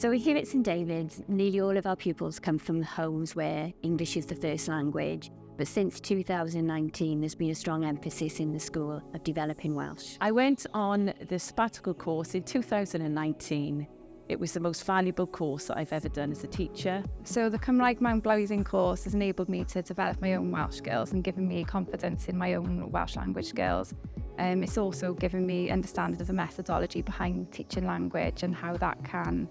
So here at St David, nearly all of our pupils come from homes where English is the first language. But since 2019, there's been a strong emphasis in the school of developing Welsh. I went on the sabbatical course in 2019. It was the most valuable course that I've ever done as a teacher. So the Cymraeg mewn blwyddyn course has enabled me to develop my own Welsh skills and given me confidence in my own Welsh language skills. It's also given me understanding of the methodology behind teaching language and how that can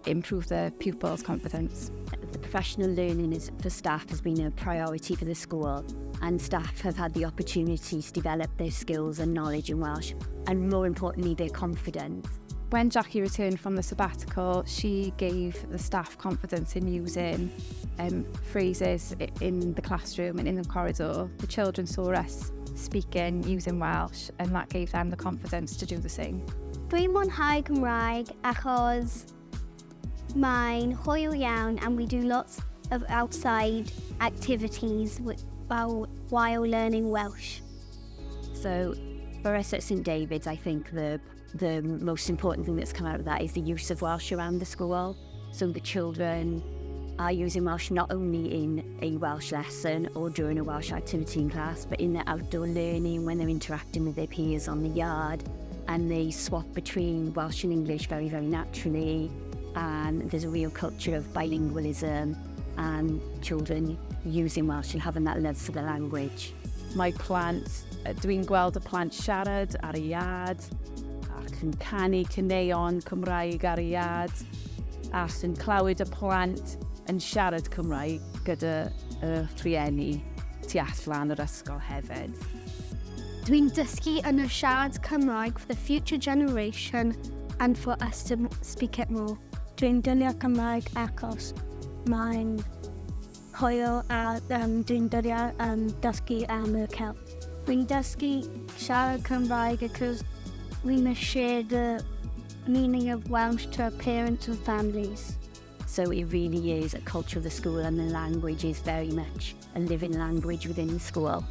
improve the pupils' confidence. The professional learning for staff has been a priority for the school, and staff have had the opportunity to develop their skills and knowledge in Welsh, and more importantly, their confidence. When Jackie returned from the sabbatical, she gave the staff confidence in using phrases in the classroom and in the corridor. The children saw us speaking, using Welsh, and that gave them the confidence to do the same. Dwi'n mwynhau Cymraeg achos mae'n hwyl iawn and we do lots of outside activities while learning Welsh. So for us at St David's, I think the most important thing that's come out of that is the use of Welsh around the school. So the children are using Welsh not only in a Welsh lesson or during a Welsh activity in class, but in their outdoor learning when they're interacting with their peers on the yard, and they swap between Welsh and English very, very naturally. And there's a real culture of bilingualism and children using Welsh and having that love for the language. Mae plant, dwi'n gweld y plant siarad ar y iard, ac yn canu caneuon Cymraeg ar y iard, ac yn clywed y plant yn siarad Cymraeg gyda y rhieni tu allan yr ysgol hefyd. Dwi'n dysgu yn y siarad Cymraeg for the future generation and for us to speak it more. Dwi'n dylio Cymraeg achos mae'n hwyl a dwi'n dylio dysgu am y celf. Dwi'n dysgu siarad Cymraeg because we must share the meaning of Welsh to our parents and families. So it really is a culture of the school, and the language is very much a living language within the school.